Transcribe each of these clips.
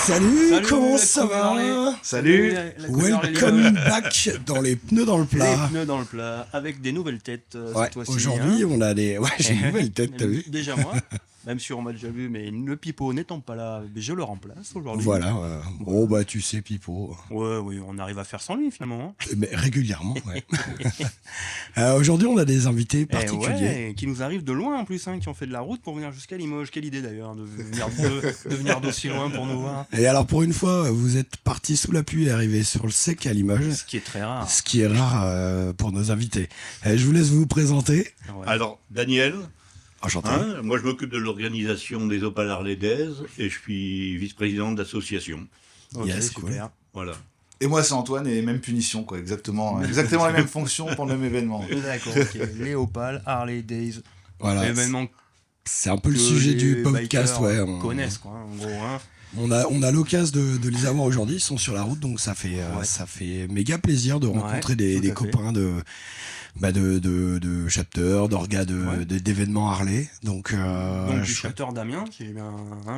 Salut, comment la ça couleur va Harley. Salut. la couleur Welcome back dans les pneus dans le Les plat. pneus dans le plat, avec des nouvelles têtes Ouais, cette fois-ci. aujourd'hui, on a des... Ouais, j'ai une nouvelle tête, t'as vu? Déjà moi, même si on m'a déjà vu, mais le pipeau n'étant pas là, je le remplace aujourd'hui. Voilà. Oh, bah, tu sais, Pipo. Ouais, oui, on arrive à faire sans lui finalement. Mais régulièrement, ouais. Aujourd'hui, on a des invités Eh particuliers. ouais, qui nous arrivent de loin en plus, qui ont fait de la route pour venir jusqu'à Limoges. Quelle idée d'ailleurs, de venir d'aussi loin pour nous voir. Et alors, pour une fois, vous êtes partis sous la pluie et arrivés sur le sec à Limoges. Ce qui est très rare. Ce qui est rare pour nos invités. Je vous laisse vous présenter. Ouais. Alors, Daniel, Enchanté. moi je m'occupe de l'organisation des Opal Harley Days et je suis vice-président de l'association. Ok, Yes, super. Voilà. Et moi, c'est Antoine, et même punition, quoi, exactement les mêmes fonctions pour le même événement. D'accord, ok. Les Opal, Harley Days, Voilà. événement C'est un peu le que sujet les du podcast, bikers ouais. connaissent, quoi, en gros. On a l'occasion de les avoir aujourd'hui, ils sont sur la route, donc ça fait méga plaisir de rencontrer Ouais, des tout à fait. copains de chapter, d'orgas, d'événements Harley. Donc Du chapter d'Amiens, si j'ai bien.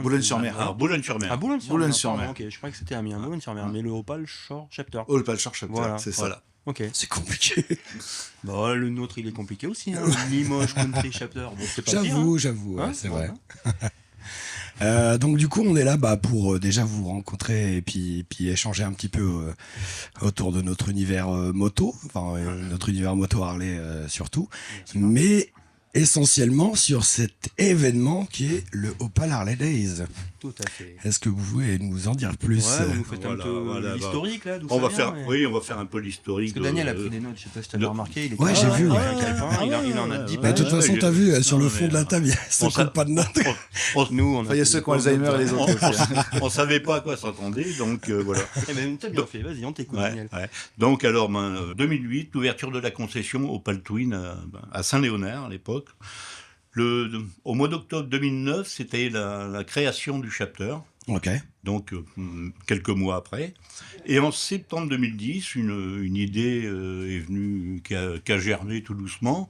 Boulogne-sur-Mer. Alors, Boulogne-sur-Mer. Ah, Boulogne-sur-Mer. Boulogne-sur-Mer. Pardon, ok, je croyais que c'était Amiens, Boulogne-sur-Mer, mais le Opal Shore Chapter. Oh, le Palchar Chapter, Voilà, c'est ça. Voilà. Ok. c'est compliqué. Bah, le nôtre, il est compliqué aussi. Limoges Country Chapter. Bon, c'est pas pire. J'avoue, ouais, Hein, c'est voilà. vrai. Donc du coup, on est là pour déjà vous rencontrer et puis échanger un petit peu autour de notre univers moto, notre univers moto Harley surtout, mais essentiellement sur cet événement qui est le Opal Harley Days. Tout à fait. Est-ce que vous pouvez nous en dire plus Ouais, vous nous faites un Voilà, peu voilà, l'historique, là, d'où On ça va vient, faire, mais- oui, on va faire un peu l'historique. Parce que Daniel a pris des notes, je sais pas si t'avais de- remarqué. Il était Ouais, j'ai vu, avec ouais. un calepin, il en a 10 Bah, de toute pages. façon, j'ai- t'as vu, sur non, le mais, hein. fond de la table, il y a 50 pas de notes. Nous, on a. Enfin, il y a ceux qui ont Alzheimer et les autres aussi. On savait pas à quoi s'attendre, donc voilà. Eh ben, t'as bien fait, vas-y, on t'écoute, Ouais, Daniel. ouais. Donc alors, 2008, ouverture de la concession Opal Twin à Saint-Léonard à l'époque. Au mois d'octobre 2009, c'était la création du chapter, Ok. donc quelques mois après. Et en septembre 2010, une idée est venue, qui a germé tout doucement,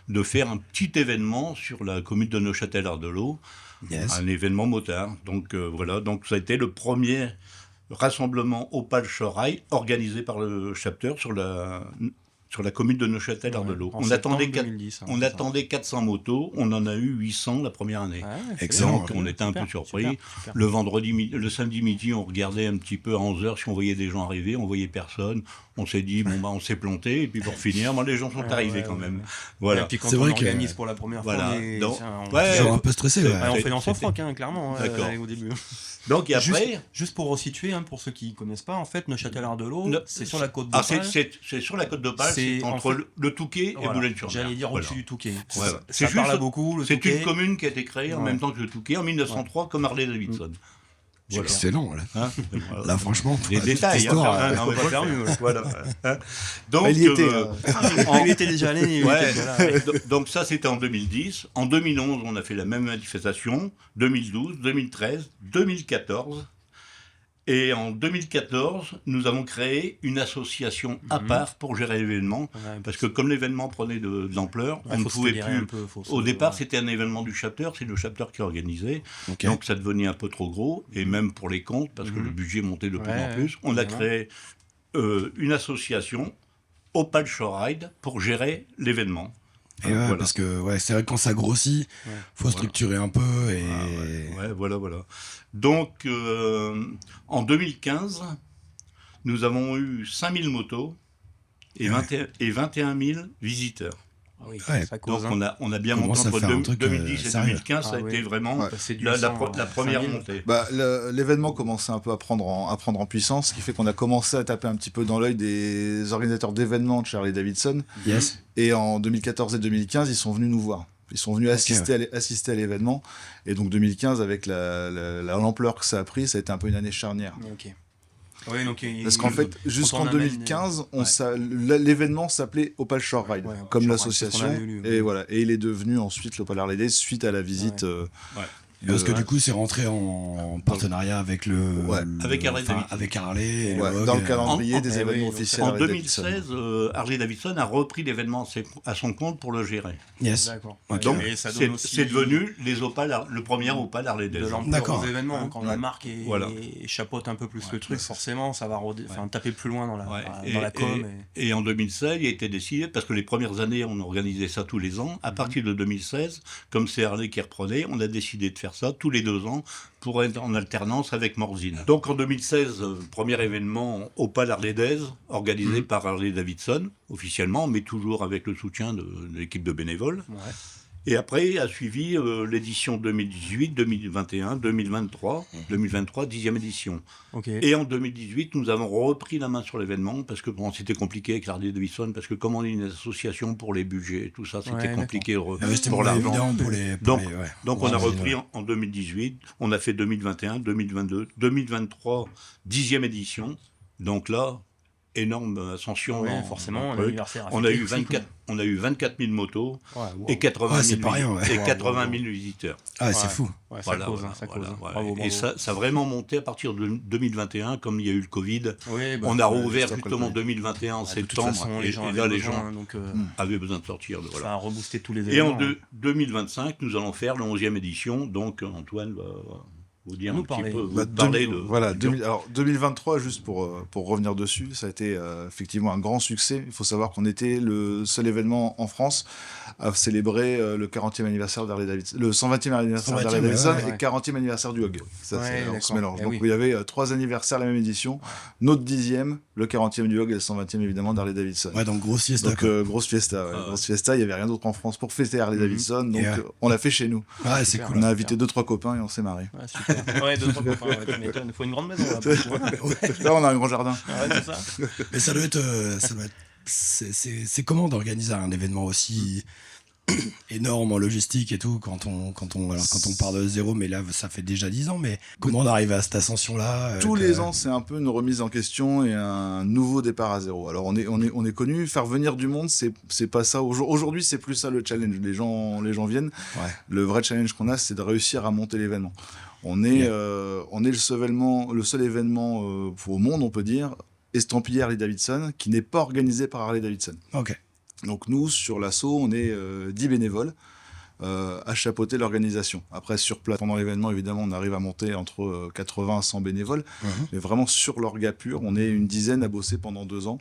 de faire un petit événement sur la commune de Neuchâtel-Ardelot, Yes. un événement motard. Donc voilà, donc ça a été le premier rassemblement Opal Shore Ride organisé par le chapter sur la commune de Neuchâtel-Ardelot. En On septembre attendait 2010, on c'est ça. attendait 400 motos, on en a eu 800 la première année. Ouais, c'est Excellent. bien, Donc on était un super, peu surpris. super. Le samedi midi, on regardait un petit peu à 11h si on voyait des gens arriver, on voyait personne. On s'est dit, on s'est planté, et puis pour finir, les gens sont arrivés quand même. Voilà. Et puis quand C'est on vrai que- organise pour la première Voilà. fois, on est- Donc, c'est un- ouais, Toujours un peu stressé, ouais. on fait dans son c'était- froc, clairement, D'accord. au début. Donc et après, Juste pour resituer, pour ceux qui ne connaissent pas, en fait, Neuchâtel-Ardelot, Ne- c'est sur la côte ah, d'Opale. c'est sur la côte d'Opale, C'est c'est en entre fait- le Touquet et Voilà. Boulogne-sur-Mer. J'allais dire au-dessus Voilà. du Touquet. Ouais, ouais. Ça C'est parle à juste- beaucoup, le C'est Touquet. une commune qui a été créée en Ouais. même temps que le Touquet en 1903 comme Harley-Davidson. C'est Voilà. excellent, là. Hein, Là, franchement, des toute détails. histoire, hein, on peut pas faire mieux. Voilà. Hein. Donc, Il y était. Il était déjà allé, il ouais. était déjà là. Ouais. Donc ça, c'était en 2010. En 2011, on a fait la même manifestation. 2012, 2013, 2014. Et en 2014, nous avons créé une association à part pour gérer l'événement. Ouais, Parce que comme l'événement prenait de l'ampleur, on ne faut se pouvait fédérer un plus... peu, faut se- Au départ, ouais. c'était un événement du chapter, c'est le chapter qui organisait. Ok. Donc ça devenait un peu trop gros, et même pour les comptes, parce que le budget montait de plus Ouais, en plus. On a évidemment. créé une association, Opal Shore Ride, pour gérer l'événement. Et ouais, Voilà. parce que c'est vrai que quand ça grossit, faut structurer un peu et Ouais, voilà. Donc, en 2015, nous avons eu 5000 motos et 21 000 visiteurs. Ah oui, Ouais. ça cause, Donc, on a bien On monté commence à entre faire un truc, 2010 et sérieux. 2015, ça a Ah oui. été vraiment Ouais. passer du la 100 à première 5000. montée. Bah, l'événement commençait un peu à prendre en puissance, ce qui fait qu'on a commencé à taper un petit peu dans l'œil des organisateurs d'événements de Harley Davidson. yes. Et en 2014 et 2015, ils sont venus nous voir. Ils sont venus assister à l'événement. Et donc 2015, avec l'ampleur que ça a pris, ça a été un peu une année charnière. Ok. Ouais, donc, Parce qu'en fait, jusqu'en on amène 2015, ouais. l'événement s'appelait Opal Shore Ride, Ouais, Opal comme Shore Ride, l'association. c'est ce qu'on avait lu, Et ouais. voilà. Et il est devenu ensuite l'Opal Harley Days suite à la visite. Ouais. Parce que du coup, c'est rentré en partenariat avec Avec Harley Davidson. avec Harley et Ouais, le dans le Vogue. calendrier en- des eh événements oui, officiels. En Harley Davidson. 2016, Harley Davidson a repris l'événement à son compte pour le gérer. Yes. D'accord. Ok. Donc, Et ça donne c'est aussi devenu les Opal, le premier Opal Harley de Davidson. l'ampleur D'accord. aux événements. Quand Ouais. la marque Voilà. chapeaute un peu plus le truc, forcément, ça va taper plus loin dans la, Ouais. dans la com. Et en 2016, il a été décidé, parce que les premières années, on organisait ça tous les ans. À partir de 2016, comme c'est Harley qui reprenait, on a décidé de faire ça tous les 2 ans pour être en alternance avec Morzine. Donc en 2016, premier événement Opal Harley Days, organisé par Harley Davidson, officiellement, mais toujours avec le soutien de l'équipe de bénévoles. Ouais. Et après a suivi l'édition 2018, 2021, 2023, 10e édition. Ok. Et en 2018, nous avons repris la main sur l'événement parce que bon, c'était compliqué avec Harley Davidson parce que comme on est une association pour les budgets, tout ça, c'était Ouais, compliqué Ah ouais, c'était pour pas l'argent. évident pour les. Donc, ouais. Donc on a Ouais, repris ouais. en 2018, on a fait 2021, 2022, 2023, 10e édition. Donc là, énorme ascension. Ouais, dans- forcément, dans le truc. l'anniversaire. On a eu 24 000 motos et 80 Ouais, 000, c'est pas rien, ouais. et Wow, 80 wow. 000 visiteurs. Ah, c'est Ouais. fou. Ouais, ça Voilà, cause, voilà, ça cause. voilà, voilà. Bravo, Et bravo. ça a vraiment monté à partir de 2021, comme il y a eu le Covid. Oui, bah, On a rouvert juste après justement le 2021 en de toute septembre. façon, et les gens là, avaient les besoin, gens donc avaient besoin de sortir. De, ça voilà. a reboosté tous les Et en événements. 2025, nous allons faire le 11e édition. Donc Antoine va vous dire Nous un petit parler. peu, vous Bah, parler 2000 de... voilà, de- 2000 alors 2023, juste pour revenir dessus, ça a été effectivement un grand succès. Il faut savoir qu'on était le seul événement en France à célébrer le 40e anniversaire d'Harley Davidson, le 120e anniversaire 120e, d'Harley Davidson ouais, ouais. et 40e anniversaire du Hog. Ça, Ouais, on d'accord. se mélange. Eh Donc oui. il y avait 3 anniversaires la même édition, notre 10e, le 40e du Hog et le 120e évidemment d'Harley Davidson. Ouais, donc grosse fiesta. Donc quoi. grosse fiesta, ouais. Ah ouais. Grosse fiesta, il y avait rien d'autre en France pour fêter Harley Mhm. Davidson, donc Et ouais. on l'a fait chez nous. Ouais, c'est super. cool. On a super. invité 2-3 copains et on s'est marré. Ouais, super. Ouais, 2-3 copains, ouais, tu m'étonnes. Il faut une grande maison là. Là, on a un grand jardin. Ouais, c'est ça. Mais ça doit être. C'est comment d'organiser un événement aussi énorme en logistique et tout quand on part de zéro, mais là ça fait déjà 10 ans, mais comment on arrive à cette ascension là Tous les ans, c'est un peu une remise en question et un nouveau départ à zéro. Alors, on est connu, faire venir du monde, c'est pas ça. Aujourd'hui, c'est plus ça le challenge. Les gens viennent. Ouais. Le vrai challenge qu'on a, c'est de réussir à monter l'événement. On est le seul événement au monde, on peut dire, estampillé Harley Davidson, qui n'est pas organisé par Harley Davidson. Ok. Donc nous, sur l'assaut, on est 10 bénévoles à chapeauter l'organisation. Après, sur place, pendant l'événement, évidemment, on arrive à monter entre 80 et 100 bénévoles. Mais vraiment, sur l'orga pur, on est une dizaine à bosser pendant 2 ans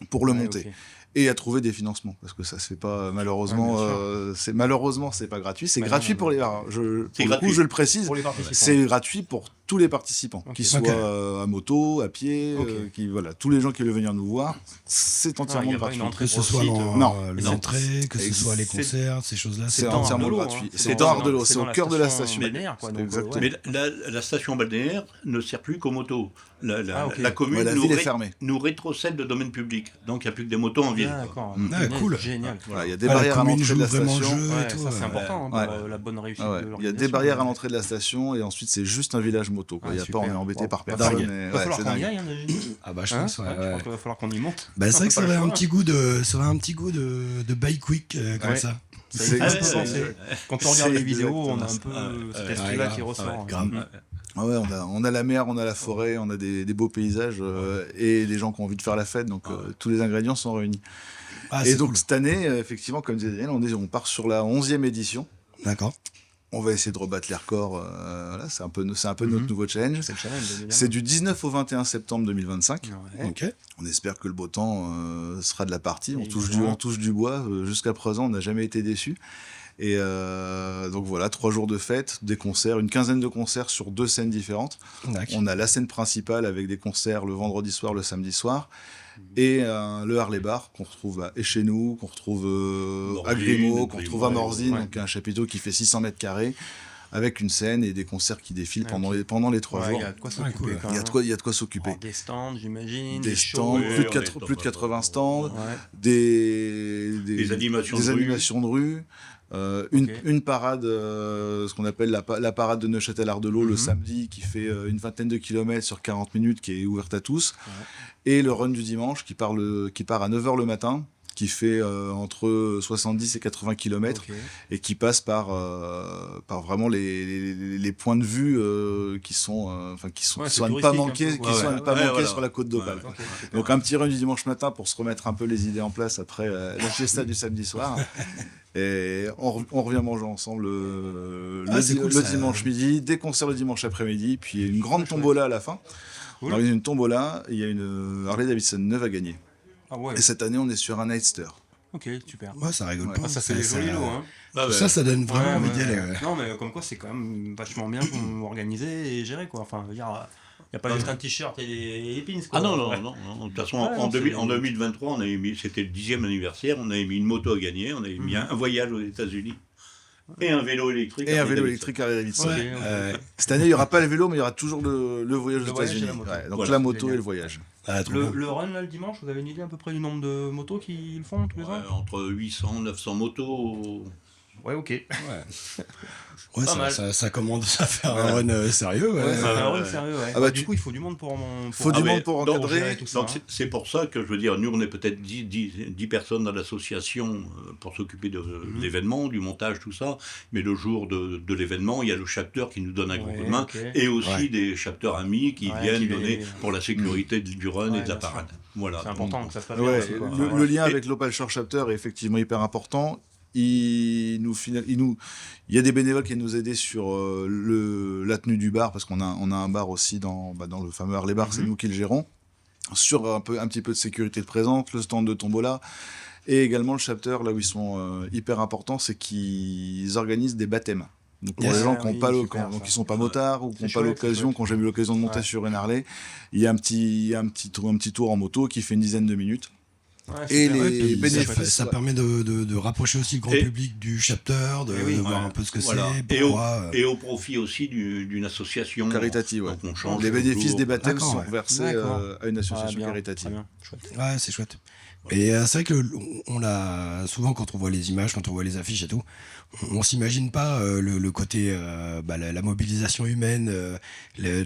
pour le Ouais, monter. ok. Et à trouver des financements, parce que ça se fait pas, malheureusement, Ouais, malheureusement, c'est pas gratuit. C'est Mais gratuit non, pour les... C'est pour le coup, gratuit. je le précise, Pour les participants. c'est gratuit pour tous les participants, Ok. qu'ils soient Ok. à moto, à pied, Ok. voilà, tous les gens qui veulent venir nous voir, c'est Ah, entièrement y a pas gratuit. une entrée Que ce pour le soit site, non. l'entrée, que ce soit les C'est- concerts, ces choses-là. C'est dans entièrement de l'eau, gratuit. hein. C'est dans- hors de l'eau, c'est dans au cœur de la station. balnéaire, quoi, donc, Exactement. ouais. Mais la station balnéaire ne sert plus qu'aux motos. La ok. commune Ouais, la nous, ville est fermée. nous rétrocède le domaine public. Donc il n'y a plus que des motos en ville. D'accord. Ah, Génial, cool. Génial. Voilà, il y a des Ah, la barrières à commune l'entrée de joue la vraiment le station. jeu et Ouais, tout. ça c'est important hein, Ouais. pour la bonne réussite Ah ouais. de Il y a l'organisation. des barrières à l'entrée de la station et ensuite c'est juste un village moto. Quoi. Ah, Il y a super. pas, on est embêté Bon, par va personne. falloir- mais Va ouais, falloir c'est qu'on y dingue. aille, hein, Virginie. Ah bah je Hein pense, ouais. Ouais, je ouais. pense qu'il va falloir qu'on y monte. Bah, c'est vrai que ça Pas le aurait un choix. petit goût de bike quick comme Ouais. ça. C'est Ah ouais, exactement ouais, ça. ouais. Quand on regarde C'est les vidéos, on a un exactement peu ça. cet Ouais, esprit-là grave. qui ressort. Ouais, grave. Mm. Ah ouais, on a la mer, on a la forêt, on a des beaux paysages et des gens qui ont envie de faire la fête. Donc tous les ingrédients sont réunis. Ah, Et c'est donc cool. cette année, effectivement, comme disait Daniel, on part sur la 11e édition. D'accord. On va essayer de rebattre les records. Voilà, c'est un peu notre nouveau challenge. C'est le challenge. évidemment. C'est du 19 au 21 septembre 2025. Ouais. Ok. On espère que le beau temps sera de la partie. On Évidemment. touche du bois. Jusqu'à présent, on n'a jamais été déçus. Et donc voilà, 3 jours de fête, des concerts, une quinzaine de concerts sur 2 scènes différentes. D'accord. On a la scène principale avec des concerts le vendredi soir, le samedi soir. Et le Harley Bar qu'on retrouve et chez nous, qu'on retrouve à Morzine, Grimaud, qu'on retrouve à Grimaud, Morzine, ouais. donc un chapiteau qui fait 600 mètres carrés, avec une scène et des concerts qui défilent Ouais, pendant les 3 Ouais, jours. il y a de quoi Ouais, s'occuper cool. quand Il y a même. de quoi, il y a de quoi s'occuper. Oh, des stands, j'imagine. Des shows. stands, Ouais, plus de 80 stands, Ouais. des animations de des rue. animations de rue, une parade, ce qu'on appelle la parade de Neuchâtel Ardelot le samedi, qui fait une vingtaine de kilomètres sur 40 minutes, qui est ouverte à tous, et le run du dimanche qui part à 9h le matin, qui fait entre 70 et 80 km Ok. et qui passe par vraiment les points de vue qui sont Ouais, c'est à ne pas touristique un manquer, peu, qui quoi. sont à ne pas manquer voilà. sur la côte d'Opale. Ouais. Ok, super. Donc un petit run du dimanche matin pour se remettre un peu les idées en place après la fiesta du samedi soir. Et on revient manger ensemble C'est cool, le ça. dimanche midi, des concerts le dimanche après-midi, puis une grande tombola à la fin. Cool. On organise une tombola, il y a une Harley Davidson neuve à gagner. Ah ouais. Et cette année, on est sur un Nightster. Ok, super. Ouais, ça rigole Ouais. pas. Ah, ça fait des jolis lots, hein. Ah, Tout ouais. ça donne vraiment Ouais, envie ouais, d'y aller. ouais. Ouais. Non, mais comme quoi, c'est quand même vachement bien pour organiser et gérer, quoi. Enfin, je veux dire, il n'y a pas juste un t-shirt et des pins, quoi. Ah non, non, non, non. De toute façon, Ouais, non, c'est- en 2023, on avait mis, c'était le 10e anniversaire, on avait mis une moto à gagner, on avait mis un voyage aux États-Unis et un vélo électrique. Et un Harley vélo Davidson. électrique Harley Davidson. Ok, Ouais. ok. Cette année, il n'y aura pas le vélo, mais il y aura toujours le voyage Le aux voyage et États-Unis. la moto. Ouais, donc Voilà. la moto Génial. et le voyage. Ah, trop bien. Le run, là, le dimanche, vous avez une idée à peu près du nombre de motos qui le font tous les ans? Entre 800, 900 motos. Ouais, ok. Ouais, Pas mal. ça commence à faire un run sérieux. Ouais. Ouais, c'est un ouais. run sérieux, ouais. Ah bah, Du coup, il faut du monde pour Faut du Ah, monde mais pour donc, encadrer. gérer tout ça, Donc hein. c'est pour ça que je veux dire, nous on est peut-être 10 personnes dans l'association pour s'occuper de l'événement, du montage, tout ça, mais le jour de l'événement, il y a le chapter qui nous donne un coup de Ouais, main, ok. et aussi Ouais. des chapters amis qui Ouais, viennent qui donner viennent- pour la sécurité du run Ouais, et de la bien sûr. parade. Voilà. C'est important Donc, que ça se passe bien Ouais, aussi, quoi. le Voilà. lien Et- avec l'Opal Shore Chapter est effectivement hyper important. Il y a des bénévoles qui nous aider sur la tenue du bar, parce qu'on a un bar aussi dans le fameux Harley Bar, c'est nous qui le gérons. Sur un petit peu de sécurité de présence, le stand de tombola, et également le chapter, là où ils sont hyper importants, c'est qu'ils organisent des baptêmes. Donc pour Yes. les gens Ouais, qui oui, ne super, ça. sont pas motards ou qui n'ont C'est pas chouette, c'est l'occasion, chouette. qui n'ont jamais eu l'occasion de monter Ouais. sur une Harley, il y a un petit tour en moto qui fait une dizaine de minutes. Ouais, Et super. les Et puis, bénéfices, ça ouais. permet de rapprocher aussi le grand Et- public du chapter, de Eh oui, voir ouais. un peu ce que Voilà. c'est, pourquoi. Et au profit aussi d'une association Caritative, ouais. Donc on change Les bénéfices toujours. des baptêmes D'accord, sont ouais. versés D'accord. à une Ah, association bien, caritative. très bien, chouette. Ouais, c'est chouette. Et c'est vrai que on l'a souvent quand on voit les images, quand on voit les affiches et tout, on s'imagine pas le côté la mobilisation humaine,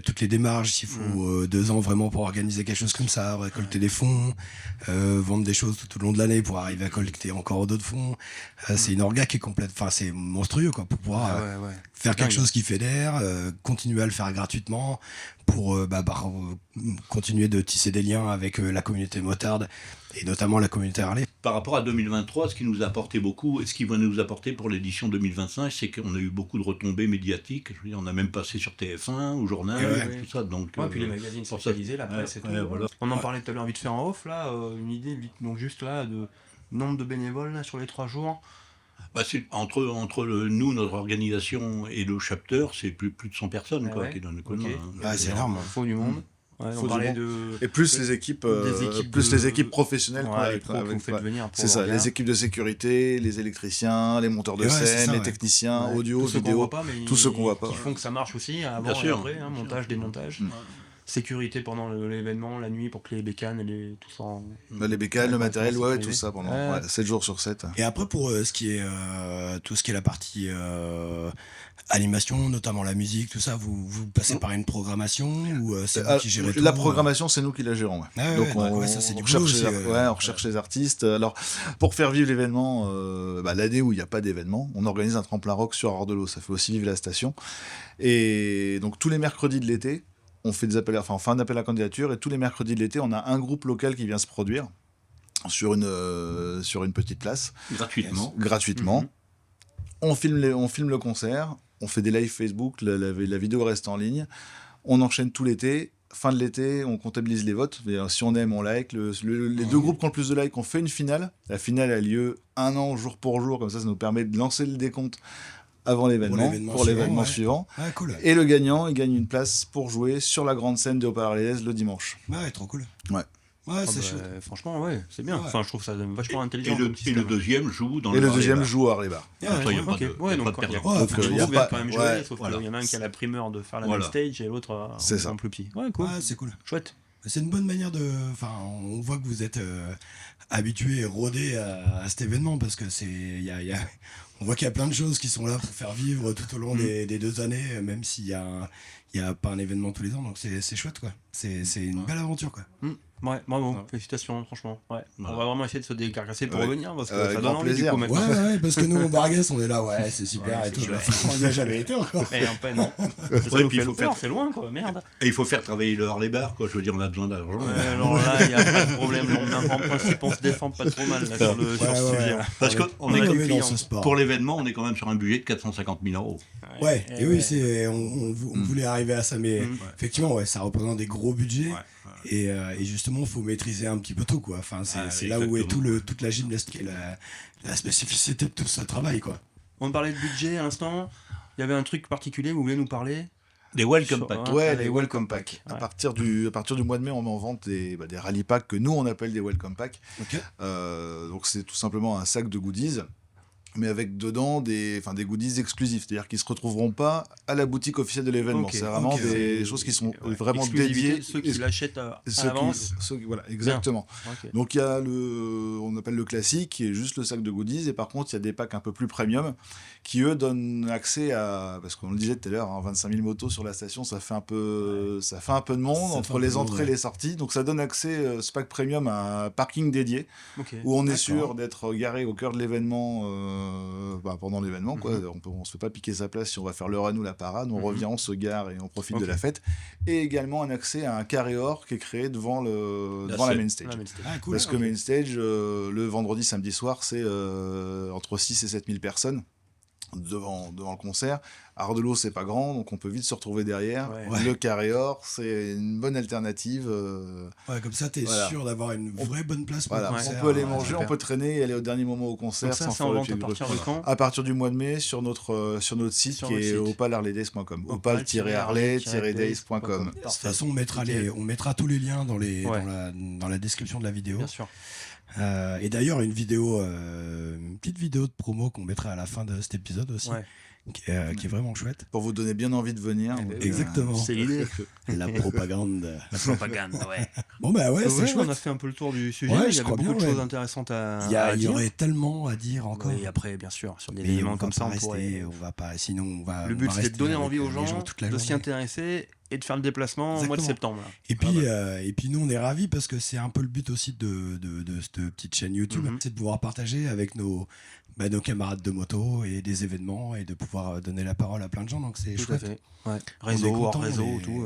toutes les démarches. Il faut 2 ans vraiment pour organiser quelque chose comme ça, récolter des fonds, vendre des choses tout au long de l'année pour arriver à collecter encore d'autres fonds. C'est une orga qui est complète. Enfin, c'est monstrueux quoi pour pouvoir Ah ouais, ouais. faire quelque dingue. chose qui fédère, continuer à le faire gratuitement pour continuer de tisser des liens avec la communauté motarde et notamment la communauté Harley. Par rapport à 2023, ce qui nous a apporté beaucoup, et ce qui va nous apporter pour l'édition 2025, c'est qu'on a eu beaucoup de retombées médiatiques. Je veux dire, on a même passé sur TF1, au journal, Ouais. tout ça. Donc, Ouais, puis les magazines pour ça- spécialisés, la presse et tout. ouais, voilà. On en parlait tout à l'heure vite fait en off, là, une idée, donc juste là, de nombre de bénévoles là, sur les 3 jours. Entre nous, notre organisation et le chapter, c'est plus de 100 personnes Ah quoi, ouais. qui donnent le coup Ok. de main, hein. Ah, c'est énorme. Il faut du monde. Ouais, Faut on du parlait monde. de... Et plus les équipes, Des équipes plus de- les équipes professionnelles qu'on a Ouais, les avec- pros que avec- vous faites venir pour C'est ça, l'orga. les équipes de sécurité, les électriciens, les monteurs de Ouais, c'est scène, ça, les ouais. techniciens, Ouais, audio, tous ceux qu'on vidéo. voit pas, mais tous ceux qu'on voit pas, qui ouais. font que ça marche aussi, avant Bien et sûr, après, bien sûr. montage, démontage. Mm. Sécurité pendant l'événement, la nuit, pour que les bécanes et tout ça... Les bécanes, le Ouais, matériel, comment ouais, c'est tout ça pendant Ouais. 7 jours sur 7. Et après pour ce qui est tout ce qui est la partie animation, notamment la musique, tout ça, vous passez par une programmation ou c'est vous qui gérez tout La programmation, c'est nous qui la gérons. Ouais. Ah ouais, Donc ouais, on, ouais, ça, c'est du on boulot recherche, aussi, on recherche les artistes. Alors, pour faire vivre l'événement, l'année où il n'y a pas d'événement, on organise un tremplin rock sur Ardelot. Ça fait aussi vivre la station. Et donc tous les mercredis de l'été, on fait on fait un appel à candidature et tous les mercredis de l'été, on a un groupe local qui vient se produire sur une petite place gratuitement. gratuitement. On filme le concert, on fait des lives Facebook, la vidéo reste en ligne, on enchaîne tout l'été. Fin de l'été, on comptabilise les votes. Et, si on aime, on like. Les 2 groupes qui ont le plus de likes, on fait une finale. La finale a lieu 1 an, jour pour jour. Comme ça nous permet de lancer le décompte avant l'événement, pour l'événement suivant. Ah, cool. Et le gagnant, il gagne une place pour jouer sur la grande scène de Opal Harley le dimanche. Ouais, trop cool. Ouais. Ouais, Ah c'est bah, chouette. franchement, ouais, c'est bien. Ouais. Enfin, je trouve ça vachement intelligent. Et le comme système. deuxième joue dans Et le bar deuxième des bars. joue à Harley Bar. Ouais, Après, il y a Ok. pas de- Ouais, il y a donc, pas de perdant. Ouais, Donc, faut Les que y a groupes viennent pas- quand même ouais, jouer, sauf voilà. qu'il y en a un qui a la primeur de faire la Voilà. main stage et l'autre C'est ça. un plus petit. Ouais, cool. Ouais, c'est cool. Chouette. C'est une bonne manière de. Enfin, on voit que vous êtes habitué et rodé à cet événement parce que c'est. on voit qu'il y a plein de choses qui sont là pour faire vivre tout au long des 2 années, même s'il y a pas un événement tous les ans, donc c'est chouette quoi. C'est une belle aventure quoi. Ouais, bravo, félicitations, franchement. Ouais. Voilà. On va vraiment essayer de se décarcasser pour Ouais. revenir parce que Avec ça grand donne envie plaisir. du coup Ouais, maintenant. ouais, parce que nous, on Barguès, on est là, ouais, c'est super Ouais, et tout. c'est Bah, chouette. on n'y a jamais été encore. Mais en fait, non. Ouais, Ça nous puis fait il faut peur, faire- c'est loin quoi, merde. Et il faut faire travailler le Harley-Bar, quoi. Je veux dire, on a besoin d'argent. Ouais, alors là, il n'y a pas de problème. En principe, on se défend pas trop mal là, sur ce sujet. Parce qu'on on est est comme des dans clients. ce sport. Pour l'événement, on est quand même sur un budget de 450 000 euros. Ouais, et oui, ouais. on voulait arriver à ça, mais effectivement, ouais, ça représente des gros budgets. Ouais. Et justement, il faut maîtriser un petit peu tout, quoi. Enfin, c'est là où est toute la gymnastique et la spécificité de tout ce travail, quoi. On parlait de budget à l'instant. Il y avait un truc particulier, vous voulez nous parler? Des welcome Sur- packs. hein, Ouais, allez, les welcome packs. Ouais. À partir du mois de mai, on met en vente des rally packs que nous on appelle des welcome packs. Ok. Donc c'est tout simplement un sac de goodies, mais avec dedans des goodies exclusifs, c'est-à-dire qu'ils se retrouveront pas à la boutique officielle de l'événement. Ok. C'est vraiment Ok. des choses qui sont vraiment Exclusivité, dédiées. ceux qui l'achètent à l'avance. Voilà, exactement. Ok. Donc il y a on appelle le classique, qui est juste le sac de goodies, et par contre il y a des packs un peu plus premium, qui eux donnent accès à, parce qu'on le disait tout à l'heure, 25 000 motos sur la station, ça fait un peu de monde Ça fait entre un peu les de monde, entrées et ouais. les sorties. Donc ça donne accès, ce pack premium, à un parking dédié, Ok. où on est D'accord. sûr d'être garé au cœur de l'événement, pendant l'événement, quoi. On se fait pas piquer sa place si on va faire le run ou la parade, on revient, on se gare et on profite de Ok. la fête. Et également un accès à un carré or qui est créé devant la scène. main stage. Ah, mais c'était- Ah, cool. Parce que main stage, le vendredi, samedi soir, c'est entre 6 et 7 000 personnes devant le concert. Ardelot, c'est pas grand, donc on peut vite se retrouver derrière. Ouais. Le carré or, c'est une bonne alternative. Ouais, comme ça, t'es Voilà. sûr d'avoir une vraie bonne place pour Voilà. le Ouais. concert. On peut aller Ouais, manger, super. on peut traîner et aller au dernier moment au concert Donc ça, sans c'est faire en le vente à pied de partir de bruit. quand? À partir du mois de mai sur notre site Sur qui votre est site. opal-harley-days.com. Opal-harley-days.com. opal-harley-days.com. De toute façon, on mettra tous les liens dans la description de la vidéo. Bien sûr. Et d'ailleurs, une petite vidéo de promo qu'on mettra à la fin de cet épisode aussi, Ouais. qui est vraiment chouette. Pour vous donner bien envie de venir. Eh ben Donc, oui. Exactement. C'est l'idée. La propagande. La propagande, ouais. Bon, bah ouais, c'est Ouais, chouette. on a fait un peu le tour du sujet. Ouais, il je y avait crois beaucoup bien, de ouais. choses intéressantes à Il y dire. aurait tellement à dire encore. Et après, bien sûr, sur des Mais on événements va comme ça, pas on rester, pourrait. on va pas, sinon on va. Le on but, va c'était de rester donner avec envie aux les gens toute la de s'y journée. intéresser et de faire le déplacement au mois de Exactement. septembre. là. Et puis, nous, on est ravis parce que c'est un peu le but aussi de cette petite chaîne YouTube, Mhm. c'est de pouvoir partager avec nos camarades de moto et des événements et de pouvoir donner la parole à plein de gens. Donc c'est Tout à chouette. fait. Ouais. est Réseau, hors content, réseau, on est- tout.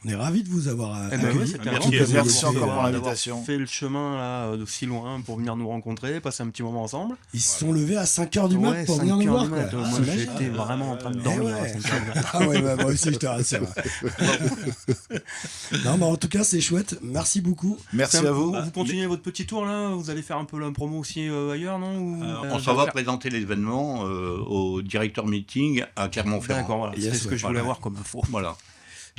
On est ravis de vous avoir Eh ben ouais, accueillis. c'était Merci un à vous. Merci encore d'avoir- pour d'avoir l'invitation. fait le chemin là, de si loin pour venir nous rencontrer, passer un petit moment ensemble. Ils se sont levés à 5h du mat Ouais, pour 5 venir nous heures voir. du mat. quoi. Moi, Ah, c'est j'étais magique. vraiment en train de Eh dormir ouais. à 5 heures du mat. Ah ouais, bah, moi aussi je te rassure. Non, mais en tout cas, c'est chouette. Merci beaucoup. Merci C'est un- à vous. Vous continuez votre petit tour là. Vous allez faire un peu la promo aussi ailleurs, non? Ou, On s'en va présenter l'événement au directeur meeting à Clermont-Ferrand. D'accord, voilà. Yes, C'est ce que ouais, je voulais voilà. avoir comme info. Voilà.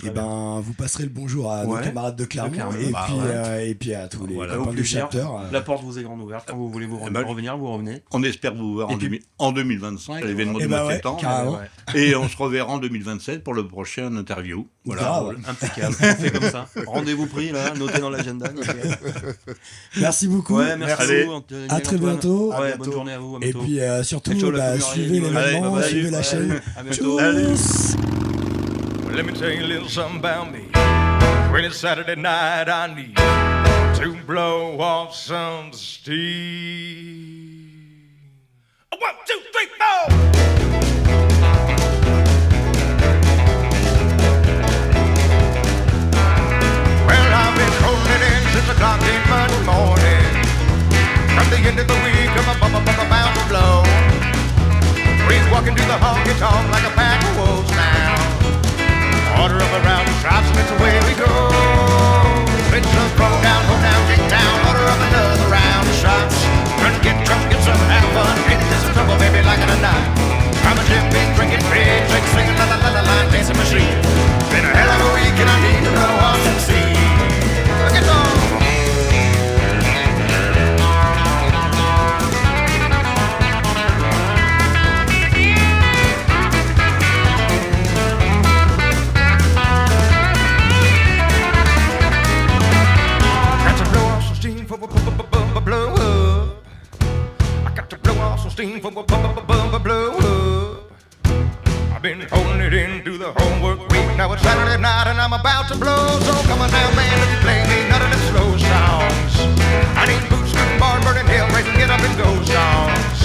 Et ben, vous passerez le bonjour à nos Ouais. camarades de Clermont, De Clermont, et, bah puis, ouais. et puis à tous les Voilà. copains Au du plaisir. chapter. La porte vous est grande ouverte. Quand vous voulez vous Eh ben, revenir, vous revenez. On espère vous voir Et puis- en 2025, à l'événement Eh du ben mois de ouais, septembre. carrément. Ouais. Et on se reverra en 2027 pour le prochain interview. Voilà. Grave. Impeccable. On fait comme ça. Rendez-vous pris là, notez dans l'agenda. nickel. Merci beaucoup. Ouais, merci Allez. à vous. À très bientôt. À Ouais, bientôt. bonne journée à vous. À Et bientôt. puis surtout, Ciao, la communauté, suivez l'événement, allez, suivez la salut. chaîne. À bientôt. Tchuss. Well, let me tell you a little something about me. When it's Saturday night, I need to blow off some steam. 1, 2, 3, 4. Well, I've been holding in since the clock came Monday morning. From the end of the week, I'm about to blow. Breeze walking through the honky tonk like a pack of wolves now. Order up around the shops and it's away we go. It's a throw down, take down. Order up another round of shots. Gonna get some steam for blue. I've been holding it in through the whole work week. Now it's Saturday night and I'm about to blow. So come on down, man, let me play me none of them slow songs. I need boots, scooting, barn burning, hell raising, get up and go songs.